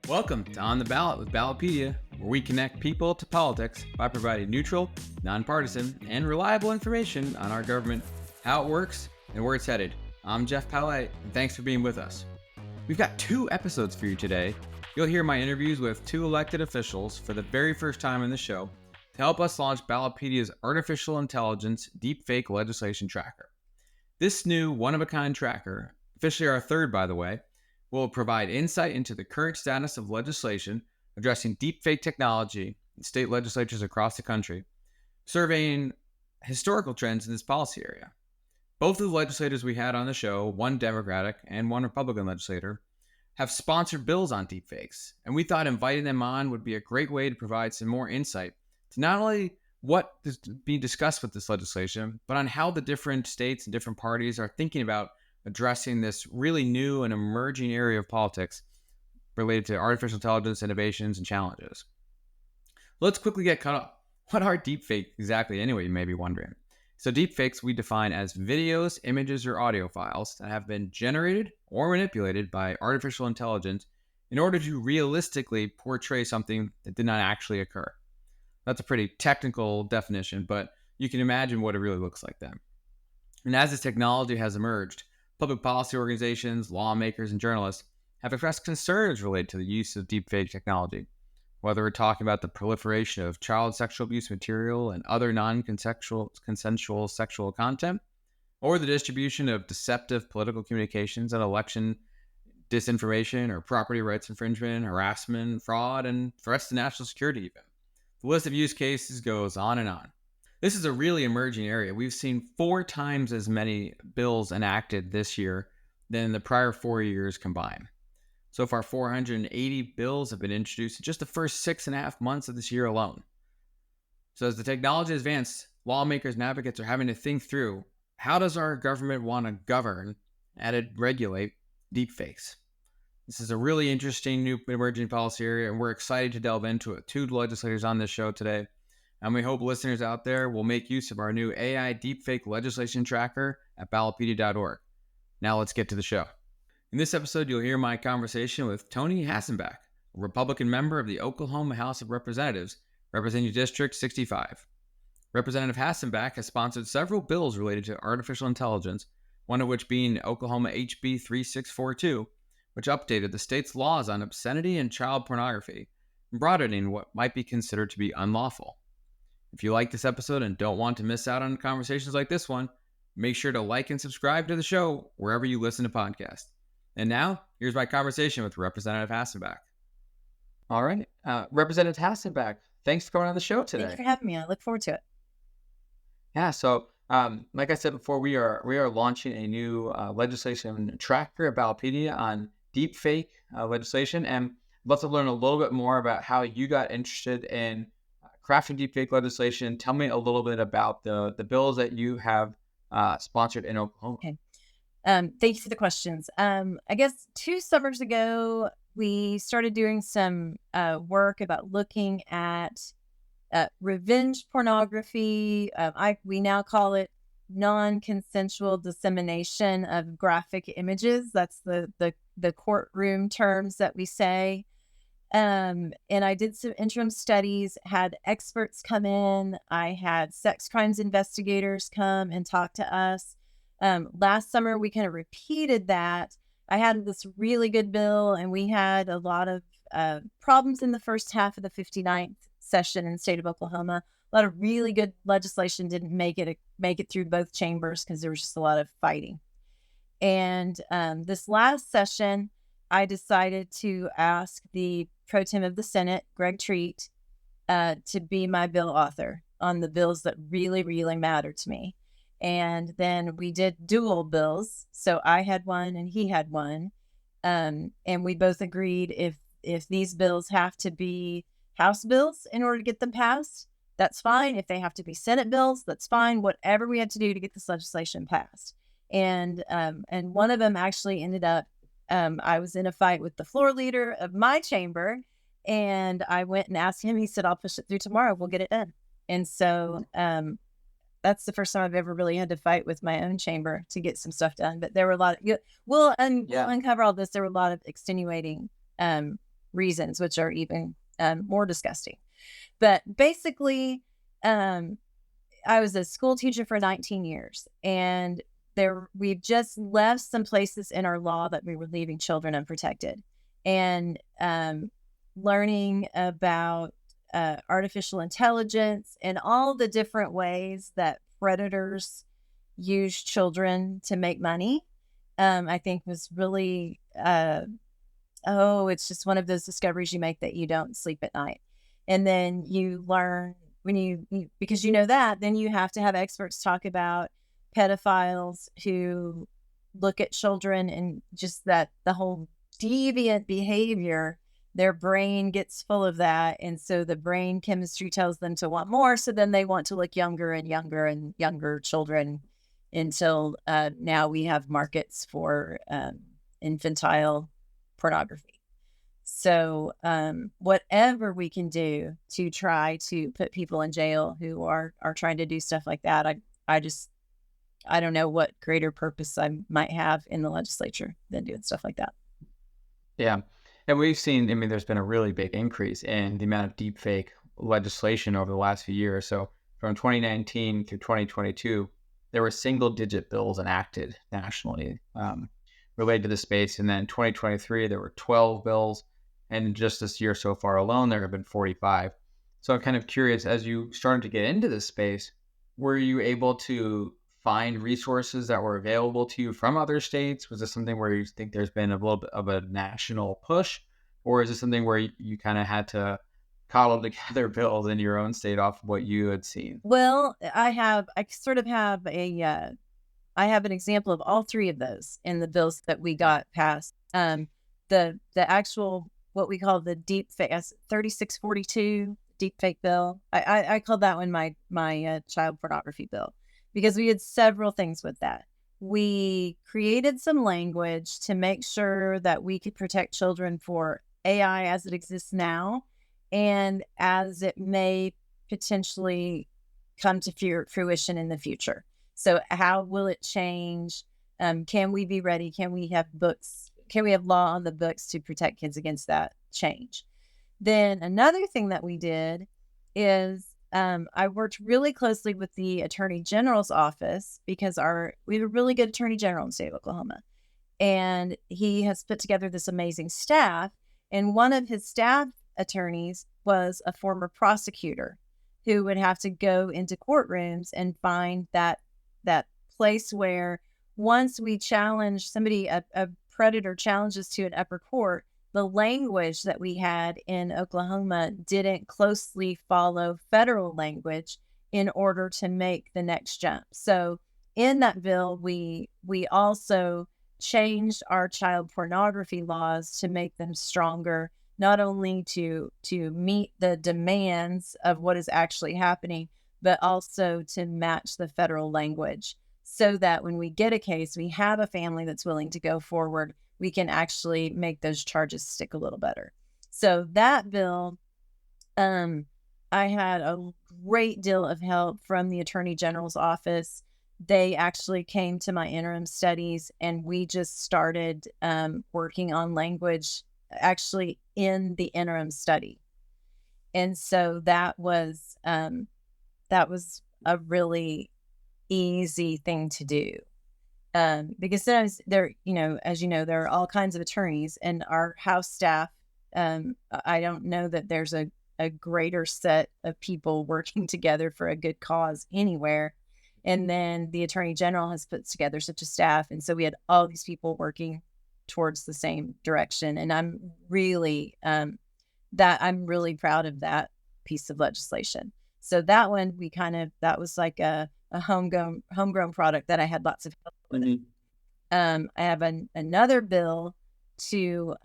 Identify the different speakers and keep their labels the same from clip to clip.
Speaker 1: Welcome to On the Ballot with Ballotpedia, where we connect people to politics by providing neutral, nonpartisan, and reliable information on our government, how it works, and where it's headed. I'm Jeff Pallet, and thanks for being with us. We've got 2 episodes for you today. You'll hear my interviews with 2 elected officials for the very first time in the show to help us launch Ballotpedia's Artificial Intelligence Deepfake Legislation Tracker. This new one-of-a-kind tracker, officially our 3rd by the way, will provide insight into the current status of legislation addressing deepfake technology in state legislatures across the country, surveying historical trends in this policy area. Both of the legislators we had on the show, one Democratic and one Republican legislator, have sponsored bills on deepfakes, and we thought inviting them on would be a great way to provide some more insight to not only what is being discussed with this legislation, but on how the different states and different parties are thinking about addressing this really new and emerging area of politics related to artificial intelligence, innovations, and challenges. Let's quickly get caught up. What are deepfakes exactly anyway, you may be wondering. So deepfakes we define as videos, images, or audio files that have been generated or manipulated by artificial intelligence in order to realistically portray something that did not actually occur. That's a pretty technical definition, but you can imagine what it really looks like then. And as this technology has emerged, public policy organizations, lawmakers, and journalists have expressed concerns related to the use of deepfake technology, whether we're talking about the proliferation of child sexual abuse material and other non-consensual sexual content, or the distribution of deceptive political communications and election disinformation or property rights infringement, harassment, fraud, and threats to national security even. The list of use cases goes on and on. This is a really emerging area. We've seen 4 times as many bills enacted this year than in the prior 4 years combined. So far, 480 bills have been introduced in just the first 6.5 months of this year alone. So as the technology advances, lawmakers and advocates are having to think through, how does our government want to govern and regulate deepfakes? This is a really interesting new emerging policy area, and we're excited to delve into it. 2 legislators on this show today. And we hope listeners out there will make use of our new AI Deepfake Legislation Tracker at ballotpedia.org. Now let's get to the show. In this episode, you'll hear my conversation with Tony Hasenbeck, a Republican member of the Oklahoma House of Representatives, representing District 65. Representative Hasenbeck has sponsored several bills related to artificial intelligence, one of which being Oklahoma HB 3642, which updated the state's laws on obscenity and child pornography, broadening what might be considered to be unlawful. If you like this episode and don't want to miss out on conversations like this one, make sure to like and subscribe to the show wherever you listen to podcasts. And now, here's my conversation with Representative Hasenbeck. All right. Representative Hasenbeck, thanks for coming on the show today.
Speaker 2: Thanks for having me. I look forward to it.
Speaker 1: Yeah, so like I said before, we are launching a new legislation tracker at Ballotpedia on deepfake legislation, and I'd love to learn a little bit more about how you got interested in crafting deepfake legislation. Tell me a little bit about the bills that you have sponsored in Oklahoma.
Speaker 2: Okay. Thank you for the questions. I guess 2 summers ago, we started doing some work about looking at revenge pornography. We now call it non-consensual dissemination of graphic images. That's the courtroom terms that we say. And I did some interim studies, had experts come in. I had sex crimes investigators come and talk to us. Last summer, we kind of repeated that. I had this really good bill, and we had a lot of problems in the first half of the 59th session in the state of Oklahoma. A lot of really good legislation didn't make it through both chambers because there was just a lot of fighting. And this last session, I decided to ask the Pro Tem of the Senate, Greg Treat, to be my bill author on the bills that really, really matter to me. And then we did dual bills. So I had one and he had one. And we both agreed if these bills have to be House bills in order to get them passed, that's fine. If they have to be Senate bills, that's fine. Whatever we had to do to get this legislation passed. And one of them actually ended up, I was in a fight with the floor leader of my chamber, and I went and asked him. He said, "I'll push it through tomorrow. We'll get it done." And so that's the first time I've ever really had to fight with my own chamber to get some stuff done. But there were a lot of, we'll uncover all this. There were a lot of extenuating reasons, which are even more disgusting. But basically, I was a school teacher for 19 years, and we've just left some places in our law that we were leaving children unprotected, and learning about artificial intelligence and all the different ways that predators use children to make money. I think was really it's just one of those discoveries you make that you don't sleep at night. And then you learn when because you know that, then you have to have experts talk about pedophiles who look at children and just that the whole deviant behavior, their brain gets full of that. And so the brain chemistry tells them to want more. So then they want to look younger and younger and younger children until now we have markets for infantile pornography. So whatever we can do to try to put people in jail who are trying to do stuff like that, I don't know what greater purpose I might have in the legislature than doing stuff like that.
Speaker 1: Yeah. And we've seen, I mean, there's been a really big increase in the amount of deepfake legislation over the last few years. So from 2019 through 2022, there were single digit bills enacted nationally related to the space. And then 2023, there were 12 bills. And just this year so far alone, there have been 45. So I'm kind of curious, as you started to get into this space, were you able to find resources that were available to you from other states? Was this something where you think there's been a little bit of a national push? Or is this something where you kind of had to cobble together bills in your own state off of what you had seen?
Speaker 2: Well, I have an example of all three of those in the bills that we got passed. The actual, what we call the deepfake 3642 deepfake bill. I called that one my child pornography bill, because we had several things with that. We created some language to make sure that we could protect children for AI as it exists now and as it may potentially come to fruition in the future. So how will it change? Can we be ready? Can we have books? Can we have law on the books to protect kids against that change? Then another thing that we did is I worked really closely with the Attorney General's office, because we have a really good Attorney General in the state of Oklahoma. And he has put together this amazing staff. And one of his staff attorneys was a former prosecutor who would have to go into courtrooms and find that place where once we challenge somebody, a predator challenges to an upper court, the language that we had in Oklahoma didn't closely follow federal language in order to make the next jump. So in that bill, we also changed our child pornography laws to make them stronger, not only to meet the demands of what is actually happening, but also to match the federal language, so that when we get a case, we have a family that's willing to go forward, we can actually make those charges stick a little better. So that bill, I had a great deal of help from the Attorney General's office. They actually came to my interim studies, and we just started working on language actually in the interim study. And so that was a really easy thing to do. Because sometimes there, as you know, there are all kinds of attorneys, and our House staff, I don't know that there's a greater set of people working together for a good cause anywhere. And then the Attorney General has put together such a staff. And so we had all these people working towards the same direction. And I'm really proud of that piece of legislation. So that one, that was like a homegrown product that I had lots of help with. Mm-hmm. I have another bill to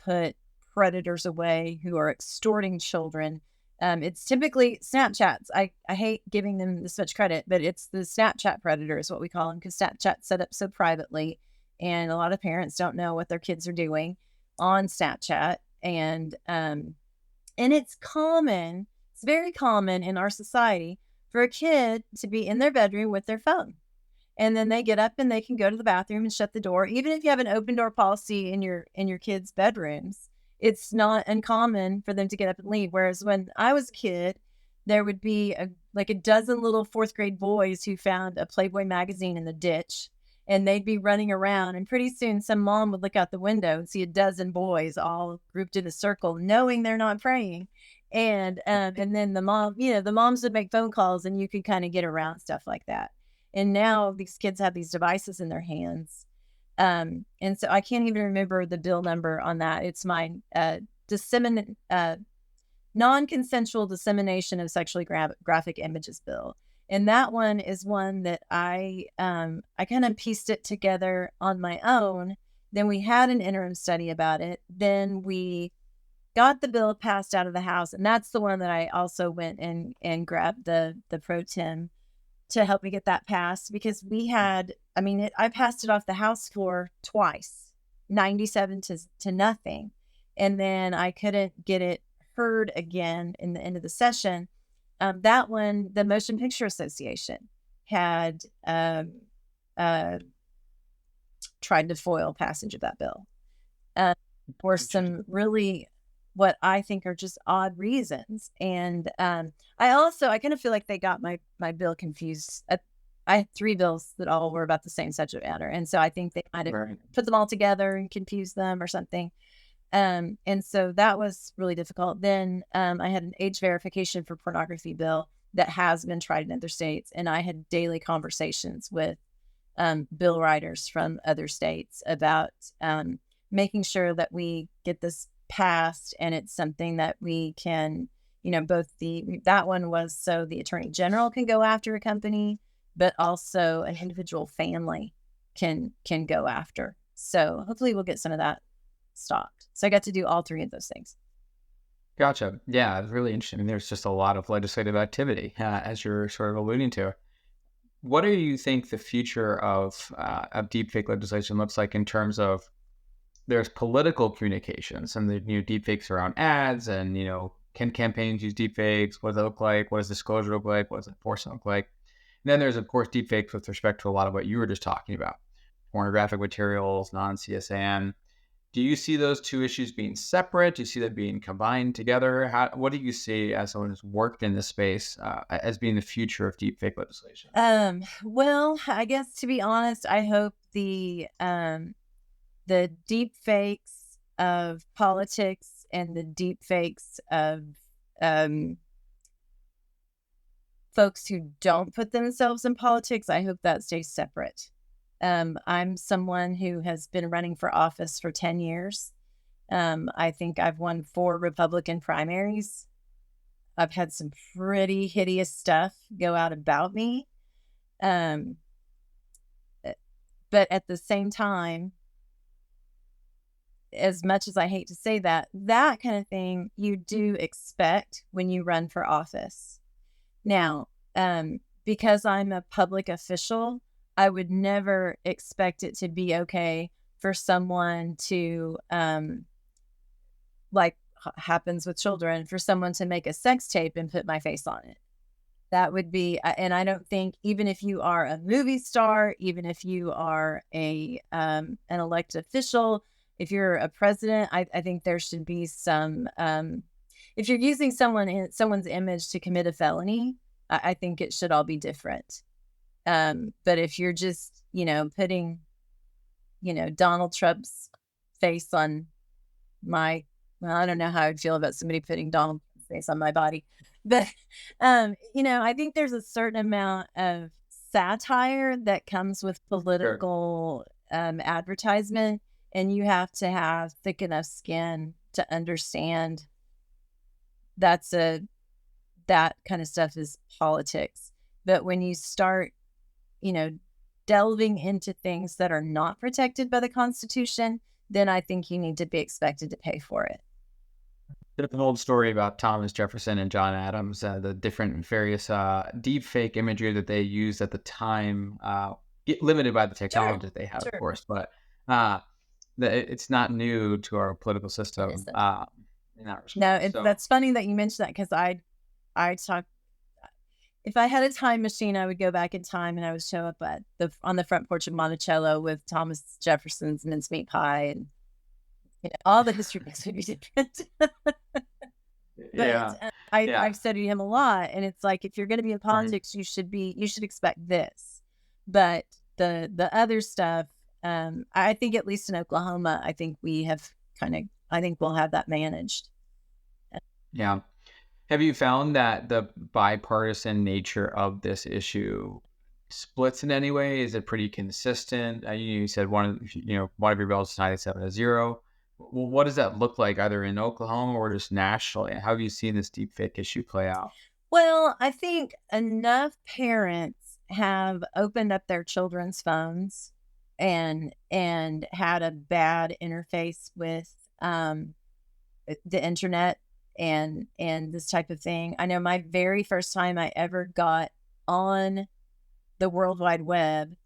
Speaker 2: put predators away who are extorting children. It's typically Snapchats. I hate giving them this much credit, but it's the Snapchat predator is what we call them, because Snapchat's set up so privately, and a lot of parents don't know what their kids are doing on Snapchat. And it's common. It's very common in our society for a kid to be in their bedroom with their phone. And then they get up and they can go to the bathroom and shut the door. Even if you have an open door policy in your kids' bedrooms, it's not uncommon for them to get up and leave. Whereas when I was a kid, there would be like a dozen little fourth grade boys who found a Playboy magazine in the ditch, and they'd be running around. And pretty soon, some mom would look out the window and see a dozen boys all grouped in a circle, knowing they're not praying. And then the mom, the moms would make phone calls, and you could kind of get around stuff like that. And now these kids have these devices in their hands. And so I can't even remember the bill number on that. It's my non-consensual dissemination of sexually graphic images bill. And that one is one that I kind of pieced it together on my own. Then we had an interim study about it. Then we got the bill passed out of the House. And that's the one that I also went and grabbed the pro tem to help me get that passed, because we had, I passed it off the House floor twice, 97 to nothing. And then I couldn't get it heard again in the end of the session. That one, the Motion Picture Association had tried to foil passage of that bill for some really, what I think are just odd reasons. And I kind of feel like they got my bill confused. I had 3 bills that all were about the same subject matter. And so I think they might have put them all together and confused them or something. And so that was really difficult. Then I had an age verification for pornography bill that has been tried in other states. And I had daily conversations with bill writers from other states about making sure that we get this passed, and it's something that we can, that one was so the Attorney General can go after a company, but also an individual family can go after. So hopefully we'll get some of that stopped. So I got to do all 3 of those things.
Speaker 1: Gotcha. Yeah, it's really interesting. There's just a lot of legislative activity, as you're sort of alluding to. What do you think the future of deepfake legislation looks like in terms of there's political communications and the deepfakes around ads, and can campaigns use deepfakes? What does it look like? What does disclosure look like? What does enforcement look like? And then there's, of course, deepfakes with respect to a lot of what you were just talking about, pornographic materials, non-CSAN. Do you see those 2 issues being separate? Do you see them being combined together? What do you see as someone who's worked in this space as being the future of deepfake legislation?
Speaker 2: Well, I guess, to be honest, I hope the deepfakes of politics and the deepfakes of folks who don't put themselves in politics, I hope that stays separate. I'm someone who has been running for office for 10 years. I think I've won 4 Republican primaries. I've had some pretty hideous stuff go out about me. But at the same time, as much as I hate to say that kind of thing you do expect when you run for office. Now, because I'm a public official, I would never expect it to be okay for someone to, like happens with children, for someone to make a sex tape and put my face on it. That would be, and I don't think, even if you are a movie star, even if you are an elected official, if you're a president, I think there should be some, if you're using someone's image to commit a felony, I think it should all be different. But if you're just, putting, Donald Trump's face on I don't know how I'd feel about somebody putting Donald Trump's face on my body. But, I think there's a certain amount of satire that comes with political advertisement, and you have to have thick enough skin to understand that kind of stuff is politics. But when you start, delving into things that are not protected by the Constitution, then I think you need to be expected to pay for it.
Speaker 1: There's an old story about Thomas Jefferson and John Adams, the different various deepfake imagery that they used at the time, limited by the technology that they have, of course, but it's not new to our political system in that respect.
Speaker 2: No, that's funny that you mentioned that, because I talk. If I had a time machine, I would go back in time and I would show up on the front porch of Monticello with Thomas Jefferson's mincemeat pie and All the history books would be different. But
Speaker 1: Yeah.
Speaker 2: I've
Speaker 1: Yeah.
Speaker 2: studied him a lot, and it's like, if you're going to be in
Speaker 1: Mhm.
Speaker 2: politics, you should expect this. But the other stuff, I think at least in Oklahoma, I think we have I think we'll have that managed.
Speaker 1: Yeah. Have you found that the bipartisan nature of this issue splits in any way? Is it pretty consistent? You said one of your bills is 97-0. What does that look like either in Oklahoma or just nationally? How have you seen this deepfake issue play out?
Speaker 2: Well, I think enough parents have opened up their children's phones and had a bad interface with the internet and this type of thing. I know my very first time I ever got on the World Wide Web,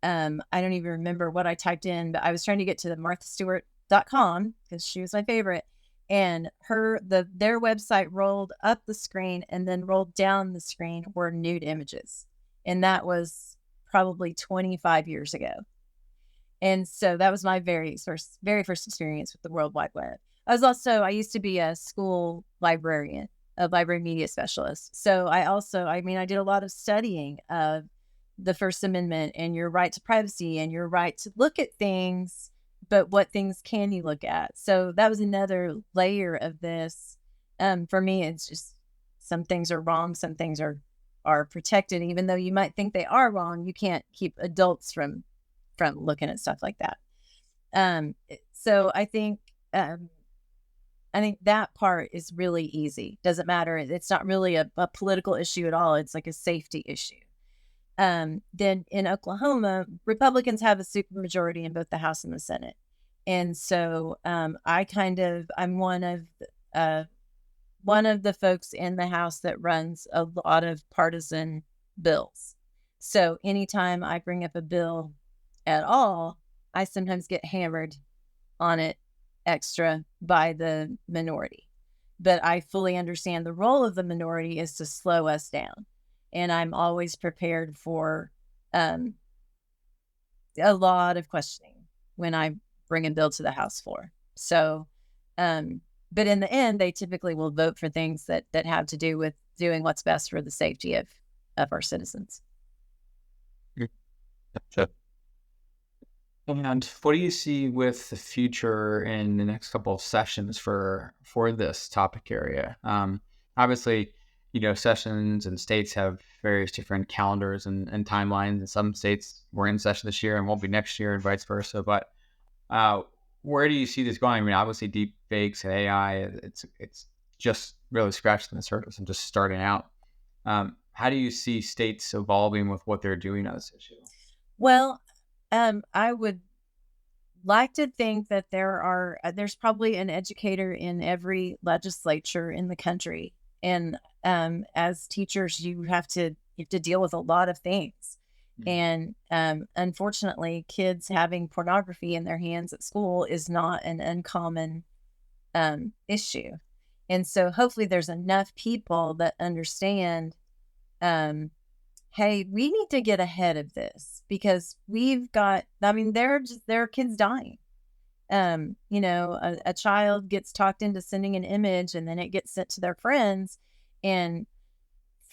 Speaker 2: I don't even remember what I typed in, but I was trying to get to the marthastewart.com because she was my favorite. And their website rolled up the screen and then rolled down the screen were nude images. And that was probably 25 years ago. And so that was my very first experience with the World Wide Web. I used to be a school librarian, a library media specialist. So I did a lot of studying of the First Amendment and your right to privacy and your right to look at things, but what things can you look at? So that was another layer of this. For me, it's just some things are wrong, some things are protected, even though you might think they are wrong. You can't keep adults from looking at stuff like that. So I think that part is really easy. Doesn't matter. It's not really a political issue at all. It's like a safety issue. Then in Oklahoma, Republicans have a supermajority in both the House and the Senate. And so I'm one of the folks in the House that runs a lot of partisan bills. So anytime I bring up a bill at all, I sometimes get hammered on it extra by the minority. But I fully understand the role of the minority is to slow us down. And I'm always prepared for um, a lot of questioning when I bring a bill to the House floor. So, but in the end, they typically will vote for things that have to do with doing what's best for the safety of our citizens.
Speaker 1: Mm. Gotcha. And what do you see with the future in the next couple of sessions for this topic area? Obviously, sessions and states have various different calendars and timelines. And some states were in session this year and won't be next year, and vice versa. But uh, where do you see this going? I mean, obviously, deep fakes and AI, it's just really scratching the surface and just starting out. How do you see states evolving with what they're doing on this issue?
Speaker 2: Well, I would like to think that there's probably an educator in every legislature in the country, and as teachers, you have to deal with a lot of things,
Speaker 1: Mhm.
Speaker 2: and unfortunately, kids having pornography in their hands at school is not an uncommon issue, and so hopefully, there's enough people that understand. Um, Hey, we need to get ahead of this because there are kids dying. A child gets talked into sending an image and then it gets sent to their friends, and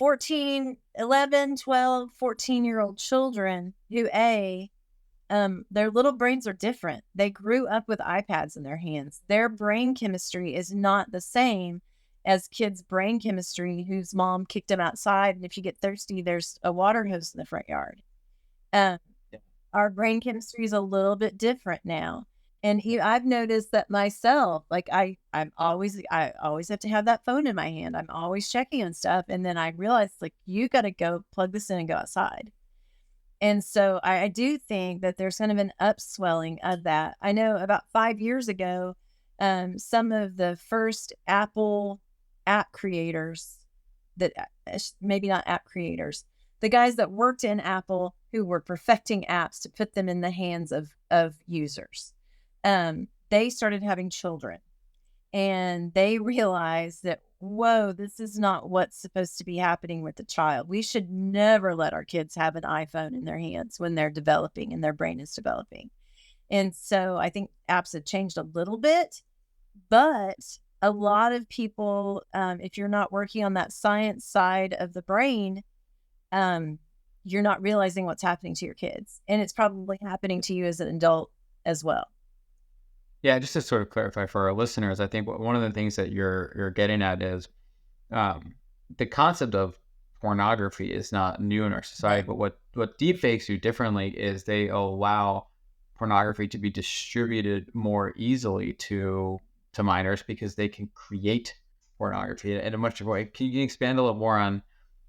Speaker 2: 14-year-old children their little brains are different. They grew up with iPads in their hands. Their brain chemistry is not the same as kids' brain chemistry whose mom kicked them outside. And if you get thirsty, there's a water hose in the front yard. Um,
Speaker 1: Yeah.
Speaker 2: our brain chemistry is a little bit different now. And I've noticed that myself, like I always have to have that phone in my hand. I'm always checking on stuff. And then I realized like, you got to go plug this in and go outside. And so I do think that there's kind of an upswelling of that. I know about 5 years ago, some of the first Apple app creators maybe not app creators, the guys that worked in Apple who were perfecting apps to put them in the hands of users, they started having children and they realized that, whoa, this is not what's supposed to be happening with the child. We should never let our kids have an iPhone in their hands when they're developing and their brain is developing. And so I think apps have changed a little bit, but a lot of people, if you're not working on that science side of the brain, um, you're not realizing what's happening to your kids. And it's probably happening to you as an adult as well.
Speaker 1: Yeah, just to sort of clarify for our listeners, I think one of the things that you're getting at is um, the concept of pornography is not new in our society, but what deepfakes do differently is they allow pornography to be distributed more easily to minors because they can create pornography in a much different way. Can you expand a little more on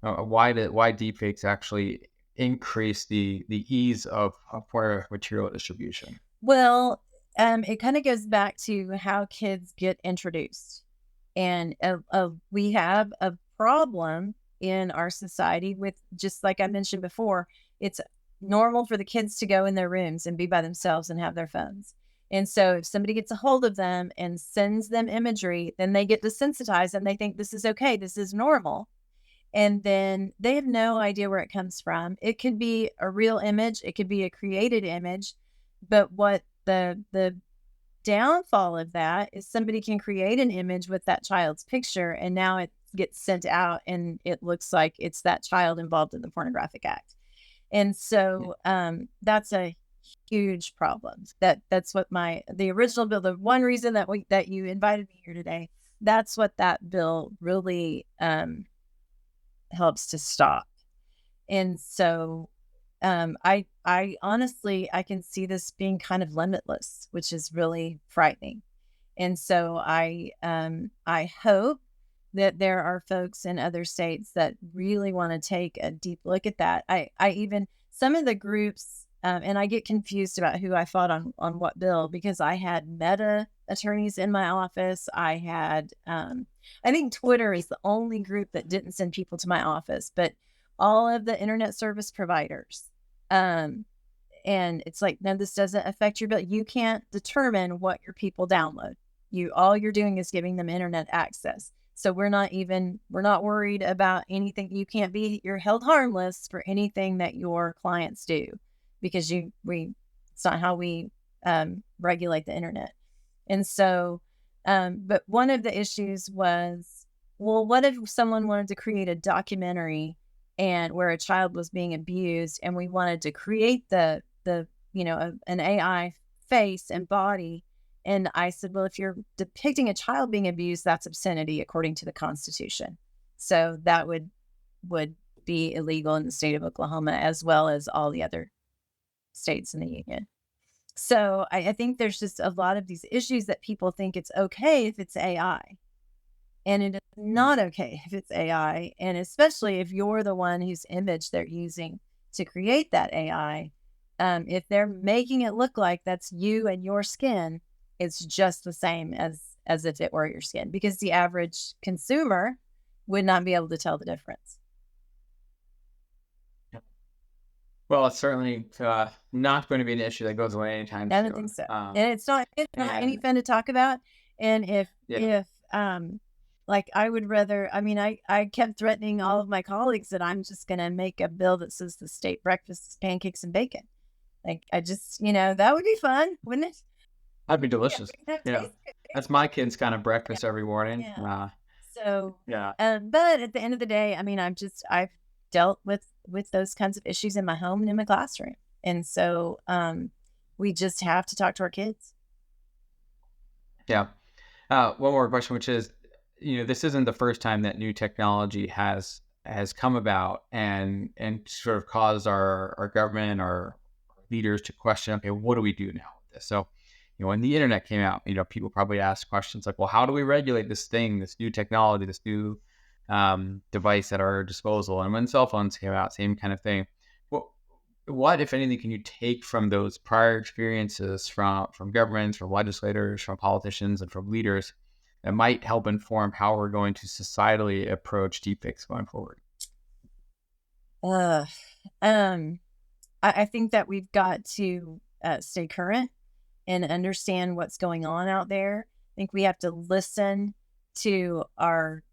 Speaker 1: why deepfakes actually increase the ease of pornographic material distribution?
Speaker 2: Well, it kind of goes back to how kids get introduced. And we have a problem in our society with, just like I mentioned before, it's normal for the kids to go in their rooms and be by themselves and have their phones. And so if somebody gets a hold of them and sends them imagery, then they get desensitized and they think this is okay, this is normal. And then they have no idea where it comes from. It could be a real image, it could be a created image, but what the downfall of that is somebody can create an image with that child's picture and now it gets sent out and it looks like it's that child involved in the pornographic act. And so that's a huge problem. That's what the original bill, the one reason that you invited me here today, that's what that bill really helps to stop. And so I honestly, I can see this being kind of limitless, which is really frightening. And so I hope that there are folks in other states that really want to take a deep look at that. I even, some of the groups, and I get confused about who I fought on what bill, because I had Meta attorneys in my office. I had, I think Twitter is the only group that didn't send people to my office, but all of the internet service providers. And it's like, no, this doesn't affect your bill. You can't determine what your people download. All you're doing is giving them internet access. So we're not worried about anything. You're held harmless for anything that your clients do, because it's not how we regulate the internet. And so, but one of the issues was, well, what if someone wanted to create a documentary and where a child was being abused, and we wanted to create an AI face and body? And I said, well, if you're depicting a child being abused, that's obscenity according to the Constitution. So that would be illegal in the state of Oklahoma, as well as all the other states in the union. So I think there's just a lot of these issues that people think it's okay if it's AI. And it is not okay if it's AI. And especially if you're the one whose image they're using to create that AI. If they're making it look like that's you and your skin, it's just the same as if it were your skin, because the average consumer would not be able to tell the difference.
Speaker 1: Well, it's certainly not going to be an issue that goes away anytime soon.
Speaker 2: I don't think so. And it's not any fun to talk about. And if like, I would rather, I kept threatening all of my colleagues that I'm just going to make a bill that says the state breakfast is pancakes and bacon. Like, I just, that would be fun, wouldn't it?
Speaker 1: That'd be delicious. Yeah. That's my kids' kind of breakfast every morning.
Speaker 2: Yeah. So,
Speaker 1: yeah.
Speaker 2: But at the end of the day, I've dealt with those kinds of issues in my home and in my classroom. And so, we just have to talk to our kids.
Speaker 1: Yeah. One more question, which is, this isn't the first time that new technology has come about and sort of caused our government, our leaders to question, okay, what do we do now with this? So, when the internet came out, people probably asked questions like, well, how do we regulate this thing, this new technology, this new device at our disposal? And when cell phones came out, same kind of thing. What, if anything, can you take from those prior experiences from governments, from legislators, from politicians, and from leaders that might help inform how we're going to societally approach deepfakes going forward?
Speaker 2: I think that we've got to stay current and understand what's going on out there. I think we have to listen to our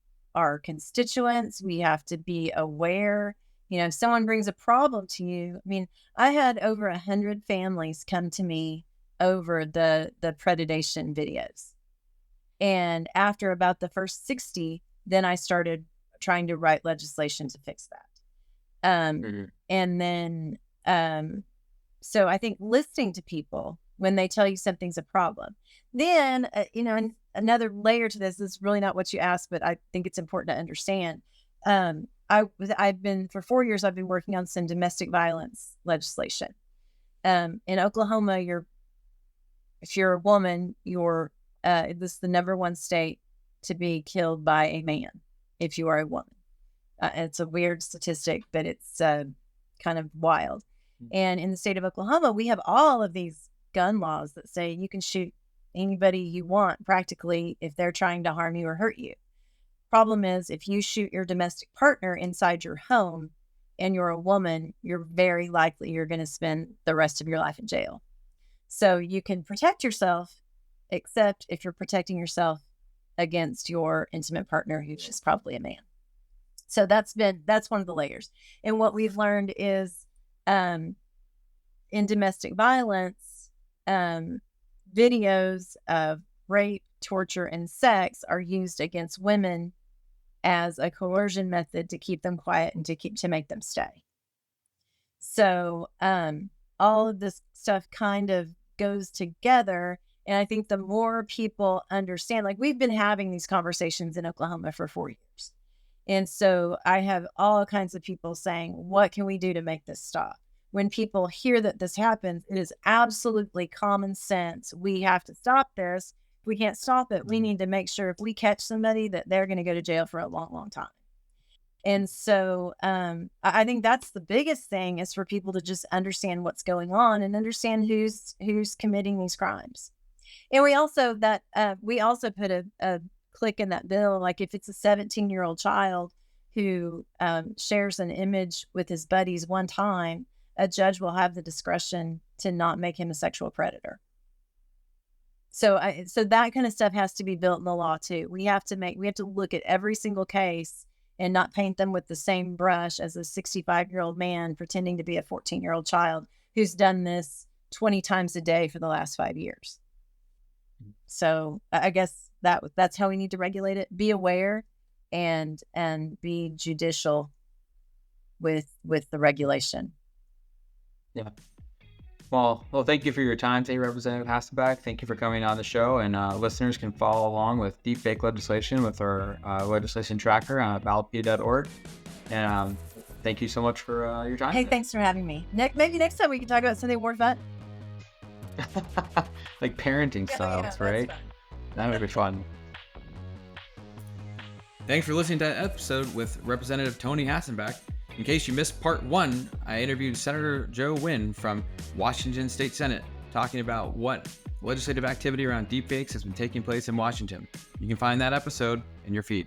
Speaker 2: constituents. We have to be aware. If someone brings a problem to you, I had over 100 families come to me over the predation videos. And after about the first 60, then I started trying to write legislation to fix that. And then, so I think listening to people when they tell you something's a problem. Then, and another layer to this is really not what you asked, but I think it's important to understand. For 4 years, I've been working on some domestic violence legislation. In Oklahoma, if you're a woman, this is the number one state to be killed by a man if you are a woman. It's a weird statistic, but it's kind of wild. And in the state of Oklahoma, we have all of these gun laws that say you can shoot anybody you want practically if they're trying to harm you or hurt you. Problem is, if you shoot your domestic partner inside your home and you're a woman, you're very likely you're going to spend the rest of your life in jail. So you can protect yourself, except if you're protecting yourself against your intimate partner, who's just probably a man. So that's one of the layers. And what we've learned is in domestic violence, videos of rape, torture, and sex are used against women as a coercion method to keep them quiet and to make them stay. So all of this stuff kind of goes together. And I think the more people understand, like we've been having these conversations in Oklahoma for 4 years. And so I have all kinds of people saying, what can we do to make this stop? When people hear that this happens, it is absolutely common sense. We have to stop this. If we can't stop it, we need to make sure if we catch somebody that they're going to go to jail for a long, long time. And so I think that's the biggest thing, is for people to just understand what's going on and understand who's committing these crimes. And we also put a click in that bill, like if it's a 17-year-old child who shares an image with his buddies one time, a judge will have the discretion to not make him a sexual predator. So that kind of stuff has to be built in the law too. We have to look at every single case and not paint them with the same brush as a 65-year-old man pretending to be a 14-year-old child who's done this 20 times a day for the last 5 years. So I guess that's how we need to regulate it. Be aware and be judicial with the regulation.
Speaker 1: Yeah. Well, thank you for your time today, Representative Hasenbeck. Thank you for coming on the show, and listeners can follow along with Deepfake Legislation with our legislation tracker on ballotpedia.org. And thank you so much for your time.
Speaker 2: Hey, thanks for having me. Maybe next time we can talk about something more fun.
Speaker 1: Like parenting styles, right? That would be fun. Thanks for listening to that episode with Representative Tony Hasenbeck. In case you missed part 1, I interviewed Senator Joe Wynn from Washington State Senate, talking about what legislative activity around deepfakes has been taking place in Washington. You can find that episode in your feed.